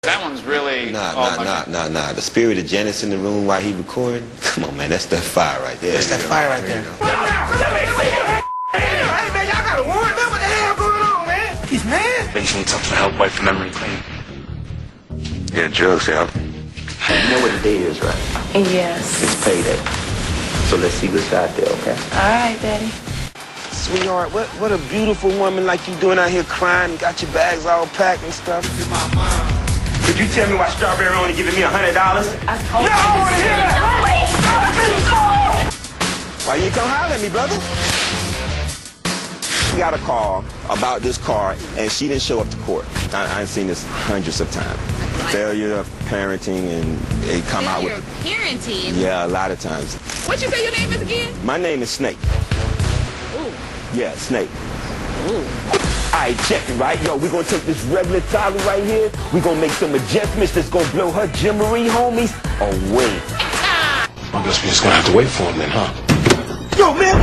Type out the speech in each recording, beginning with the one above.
That one's really... Nah. The spirit of Janice in the room while he recording. Come on, man, that's that fire right there. That's that fire right there. Hey, man, y'all gotta warn them. What the hell going on, man? He's mad. They need something to help wipe the memory clean. Yeah, drugs help. You know what the day is, right? Yes. It's payday. So let's see what's out there, okay? All right, Daddy. Sweetheart, what a beautiful woman like you doing out here crying and got your bags all packed and stuff. Could you tell me why Strawberry only giving me $100? I told you. I want to hear that. Why you come holler at me, brother? We got a call about this car, and she didn't show up to court. I've seen this hundreds of times. Failure of parenting, and they come out with... Parenting? Yeah, a lot of times. What you say your name is again? My name is Snake. Ooh. Yeah, Snake. Ooh. Alright, check it, right? Yo, we're gonna take this regular toggle right here. We're gonna make some adjustments that's gonna blow her Jimmery homies away. I guess we're just gonna have to wait for him then, huh? Yo, man,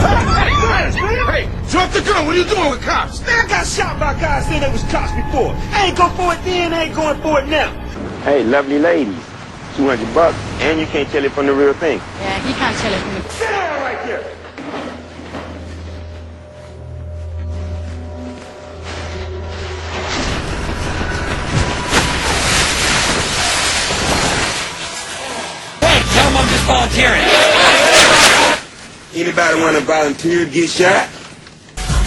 hey, drop the gun. What are you doing with cops? Man, I got shot by guys saying they was cops before. I ain't going for it then, I ain't going for it now. Hey, lovely ladies, $200, and you can't tell it from the real thing. Yeah, he can't tell it from the... Sit down right there. Hey, tell him I'm just volunteering. Anybody want to volunteer to get shot?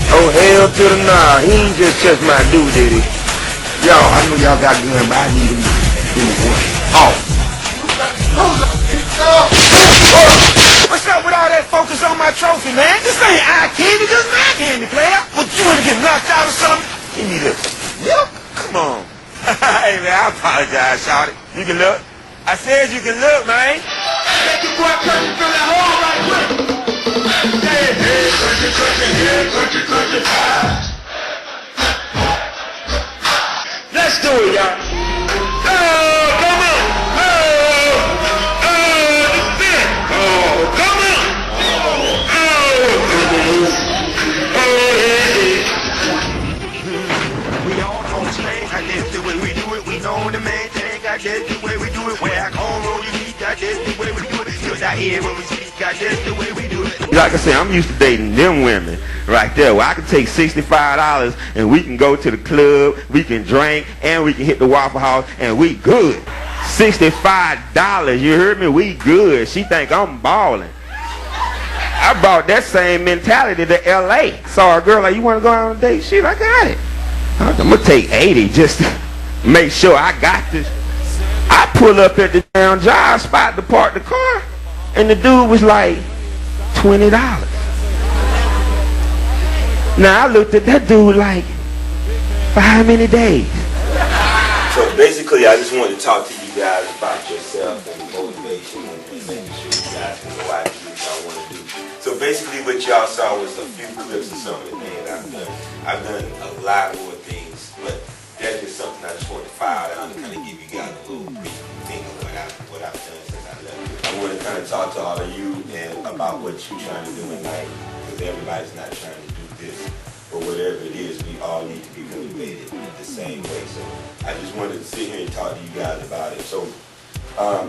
Oh, hell to the nah. He ain't just touched my dude, did he? Yo, I know y'all got gun, but I need him. Oh. What's up with all that focus on my trophy, man? This ain't eye candy, this is my candy, player. What, you want to get knocked out or something? Give me this. Yep. Come on. Hey, man, I apologize, shawty. You can look. I said you can look, man. Let the boy country from that hole right quick. Hey, hey, country, country, hey, country, country. Let's do it, y'all. Oh, come on. Oh, this is it. Oh, come on. We all on stage, I guess the way we do it. We know the main thing, I guess the way we do it. Where I come roll you meet, I guess the way we do it. Cause I hear when we speak, I guess the way we do it. Like I said, I'm used to dating them women right there where I can take $65 and we can go to the club, we can drink, and we can hit the Waffle House, and we good. $65, you heard me? We good. She think I'm balling. I brought that same mentality to L.A. Saw a girl like, you want to go out on a date? Shit, I got it. I'm going to take 80 just to make sure I got this. I pull up at the damn job spot to park the car, and the dude was like, $20. Now I looked at that dude like, for how many days? So basically, I just wanted to talk to you guys about yourself and motivation and making sure you guys can go out and do what y'all want to do. So basically, what y'all saw was a few clips of some of the things I've done. I've done a lot more things, but that's just something I just wanted to file out and kind of give you guys a little brief thing of what I've done since I left. I want to kind of talk to all of you and about what you're trying to do in life, because everybody's not trying to do this, but whatever it is, we all need to be motivated the same way. So I just wanted to sit here and talk to you guys about it. So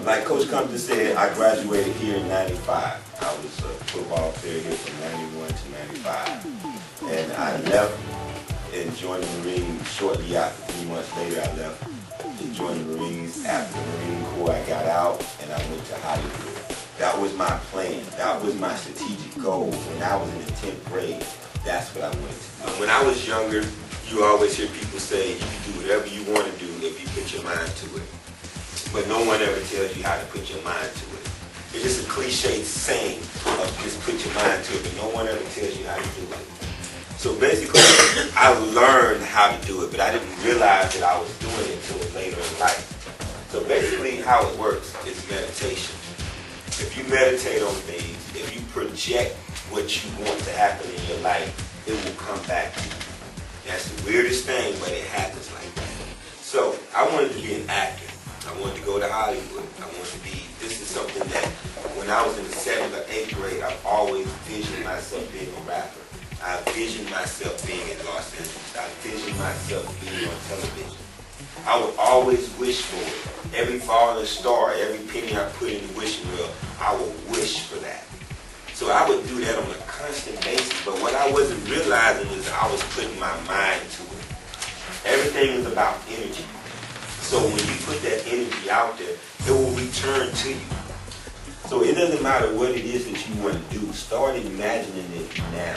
like Coach Compton said, I graduated here in 95. I was a football player here from 91 to 95. And I left and joined the Marines shortly after. 3 months later, I left and joined the Marines. After the Marine Corps, I got out and I went to Hollywood. That was my plan. That was my strategic goal. When I was in the 10th grade, that's what I wanted to do. When I was younger, you always hear people say you can do whatever you want to do if you put your mind to it. But no one ever tells you how to put your mind to it. It's just a cliche saying of just put your mind to it, but no one ever tells you how to do it. So basically, I learned how to do it, but I didn't realize that I was doing it until later in life. So basically, how it works is meditation. If you meditate on things, if you project what you want to happen in your life, it will come back to you. That's the weirdest thing, but it happens like that. So I wanted to be an actor. I wanted to go to Hollywood. I wanted to be, this is something that when I was in the 7th or 8th grade, I've always visioned myself being a rapper. I visioned myself being in Los Angeles. I visioned myself being on television. I would always wish for it. Every falling star, every penny I put in the wishing well, I would wish for that. So I would do that on a constant basis, but what I wasn't realizing is I was putting my mind to it. Everything is about energy. So when you put that energy out there, it will return to you. So it doesn't matter what it is that you want to do. Start imagining it now.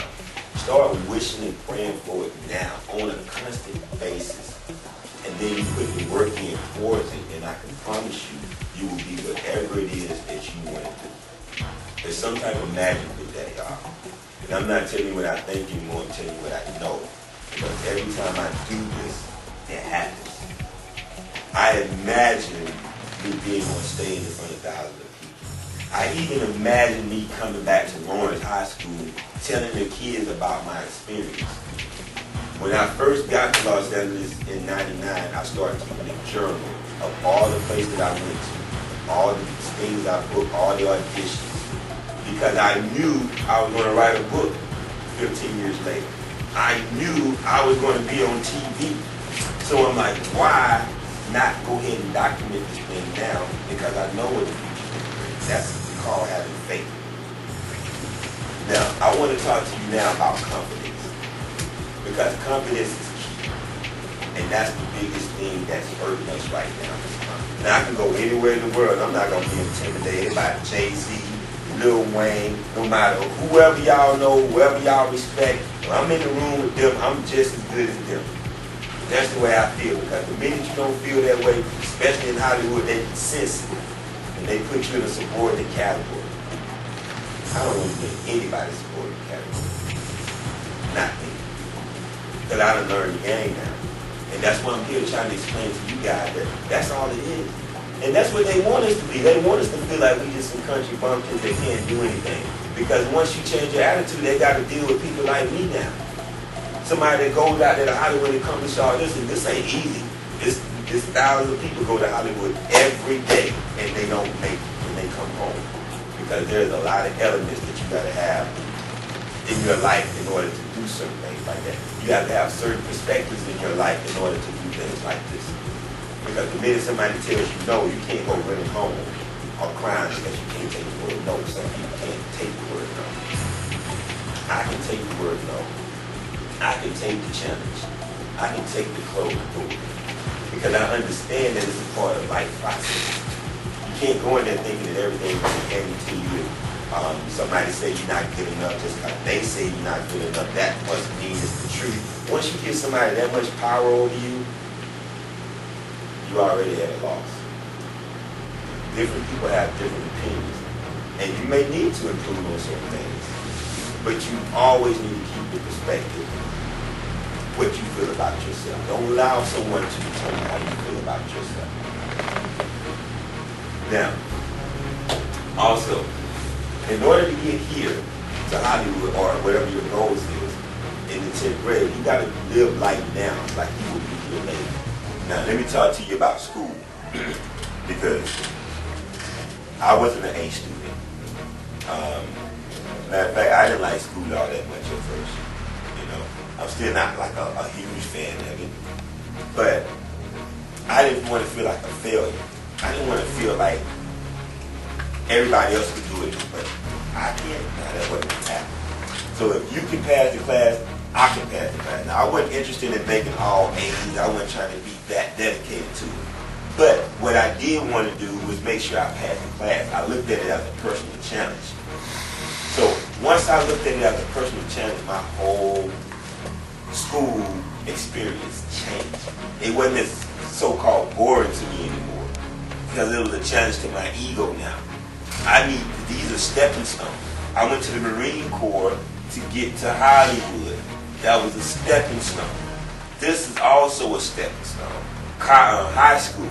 Start wishing and praying for it now on a constant basis. And then you put the work in towards it, and I can promise you, you will be whatever it is that you want to do. There's some type of magic with that, y'all. And I'm not telling you what I think anymore, I'm telling you what I know. Because every time I do this, it happens. I imagine me being on stage in front of thousands of people. I even imagine me coming back to Lawrence High School, telling the kids about my experience. When I first got to Los Angeles in '99, I started keeping a journal of all the places I went to, all the things I booked, all the auditions, because I knew I was going to write a book 15 years later. I knew I was going to be on TV. So I'm like, why not go ahead and document this thing now? Because I know what the future is going to bring. That's called having faith. Now, I want to talk to you now about confidence. Because confidence is key. And that's the biggest thing that's hurting us right now. Now, I can go anywhere in the world. I'm not going to be intimidated by Jay-Z, Lil Wayne, no matter whoever y'all know, whoever y'all respect. When I'm in the room with them, I'm just as good as them. That's the way I feel. Because the minute you don't feel that way, especially in Hollywood, they can sense it. And they put you in a subordinate category. I don't want to be in anybody's subordinate category. Not me. Because I done learned the game now. And that's what I'm here trying to explain to you guys, that that's all it is. And that's what they want us to be. They want us to feel like we just some country bumpkins that can't do anything. Because once you change your attitude, they got to deal with people like me now. Somebody that goes out there to Hollywood and accomplish all this, and this ain't easy. This thousands of people go to Hollywood every day, and they don't make it when they come home. Because there's a lot of elements that you got to have in your life in order to do certain things like that. You have to have certain perspectives in your life in order to do things like this. Because the minute somebody tells you no, you can't go running home or crying because you can't take the word no. Some people can't take the word no. I can take the word no. I can take the challenge. I can take the closed door. Because I understand that it's a part of life process. You can't go in there thinking that everything is handed to you. Somebody say you're not good enough just because they say you're not good enough. That must mean it's the truth. Once you give somebody that much power over you, you already had a loss. Different people have different opinions. And you may need to improve on certain things. But you always need to keep the perspective what you feel about yourself. Don't allow someone to determine how you feel about yourself. Now, also, in order to get here to Hollywood or whatever your goals is in the 10th grade, you got to live life now like you would be here later. Now, let me talk to you about school because I wasn't an A student. Matter of fact, I didn't like school all that much at first. You know, I'm still not like a huge fan of it, but I didn't want to feel like a failure. I didn't want to feel like everybody else could do it, but I can't. Now, that wasn't happening. So if you can pass the class, I can pass the class. Now, I wasn't interested in making all A's. I wasn't trying to be that dedicated to it. But what I did want to do was make sure I passed the class. I looked at it as a personal challenge. So once I looked at it as a personal challenge, my whole school experience changed. It wasn't as so-called boring to me anymore because it was a challenge to my ego now. These are stepping stones. I went to the Marine Corps to get to Hollywood. That was a stepping stone. This is also a stepping stone. High school.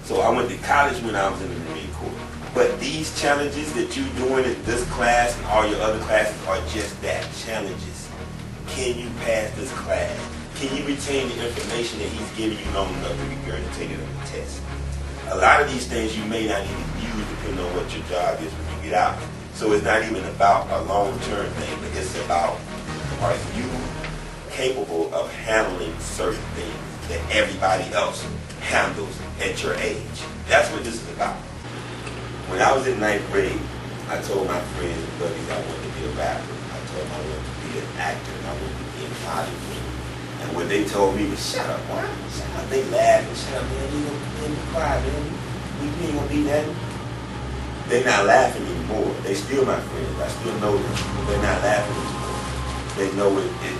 So I went to college when I was in the Marine Corps. But these challenges that you're doing in this class and all your other classes are just that, challenges. Can you pass this class? Can you retain the information that he's giving you long enough to regurgitate it on the test? A lot of these things you may not even use depending on what your job is when you get out. So it's not even about a long-term thing, but it's about, are you capable of handling certain things that everybody else handles at your age. That's what this is about. When I was in 9th grade, I told my friends and buddies I wanted to be a rapper. I told them I wanted to be an actor and I wanted to be in Hollywood. And what they told me was, shut up, boy. Shut up. They laughed and shut up, man. You gonna be quiet, man. We ain't gonna be that. They're not laughing anymore. They still my friends. I still know them. But they're not laughing anymore. They know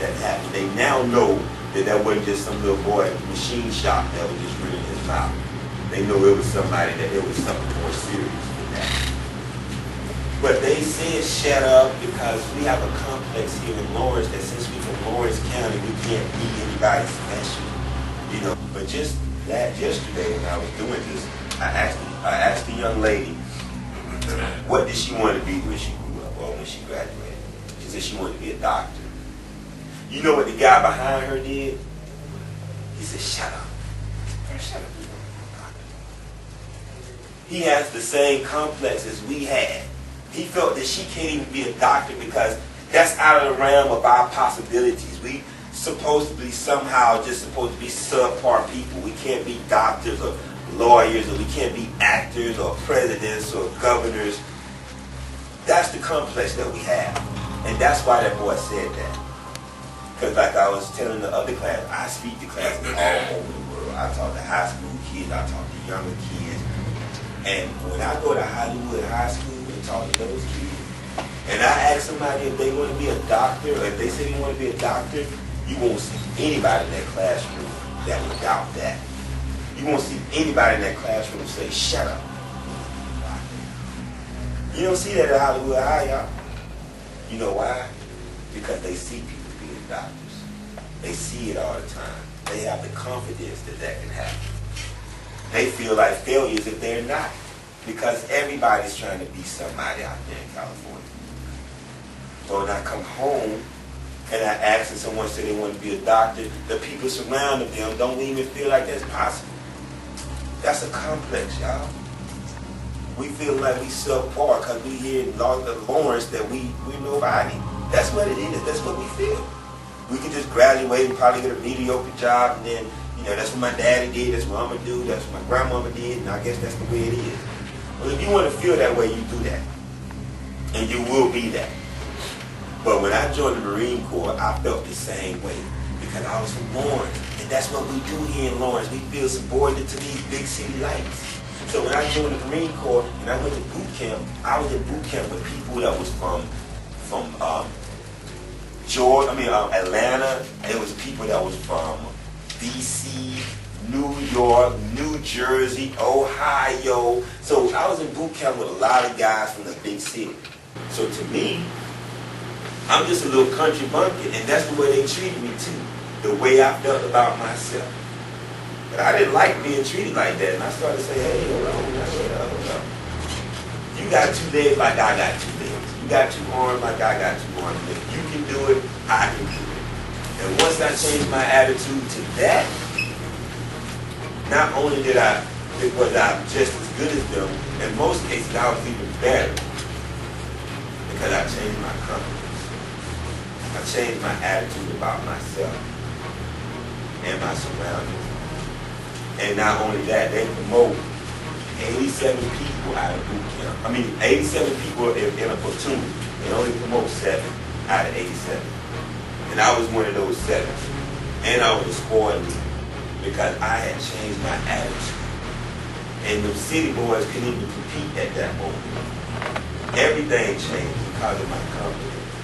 that happened. They now know that wasn't just some little boy at the machine shop that was just reading his mouth. They know it was somebody, that it was something more serious than that. But they said shut up because we have a complex here in Lawrence that since we're from Lawrence County, we can't be anybody special. You know, but just that yesterday when I was doing this, I asked the young lady, what did she want to be when she grew up or when she graduated? She said she wanted to be a doctor. You know what the guy behind her did? He said, shut up. Shut up. He has the same complex as we had. He felt that she can't even be a doctor because that's out of the realm of our possibilities. We supposed to be somehow just supposed to be subpar people. We can't be doctors or lawyers, or we can't be actors or presidents or governors. That's the complex that we have. And that's why that boy said that. Because like I was telling the other class, I speak to classes all over the world. I talk to high school kids, I talk to younger kids. And when I go to Hollywood High School and talk to those kids, and I ask somebody if they want to be a doctor, or if they say they want to be a doctor, you won't see anybody in that classroom that would doubt that. You won't see anybody in that classroom say, shut up. You don't see that at Hollywood High, y'all. You know why? Because they see people being doctors. They see it all the time. They have the confidence that can happen. They feel like failures if they're not. Because everybody's trying to be somebody out there in California. So when I come home and I ask and someone say they want to be a doctor, the people surrounding them don't even feel like that's possible. That's a complex, y'all. We feel like we subpar because we here in Lawrence that we're nobody. That's what it is. That's what we feel. We can just graduate and probably get a mediocre job, and then, you know, that's what my daddy did, that's what I'm going to do, that's what my grandmama did, and I guess that's the way it is. Well, if you want to feel that way, you do that. And you will be that. But when I joined the Marine Corps, I felt the same way because I was from Lawrence. And that's what we do here in Lawrence. We feel subordinate to these big city lights. So when I joined the Marine Corps and I went to boot camp, I was in boot camp with people that was from Atlanta. There was people that was from DC, New York, New Jersey, Ohio. So I was in boot camp with a lot of guys from the big city. So to me, I'm just a little country bumpkin, and that's the way they treated me too. The way I felt about myself. But I didn't like being treated like that, and I started to say, hey, hold on. You got 2 legs like I got 2 legs. You got 2 arms like I got 2 arms. And if you can do it, I can do it. And once I changed my attitude to that, not only was I just as good as them, in most cases I was even better because I changed my confidence. I changed my attitude about myself and my surroundings. And not only that, they promote 87 people out of boot camp. 87 people in a platoon. They only promote 7 out of 87. And I was one of those 7. And I was a squad leader because I had changed my attitude. And the city boys couldn't even compete at that moment. Everything changed because of my confidence.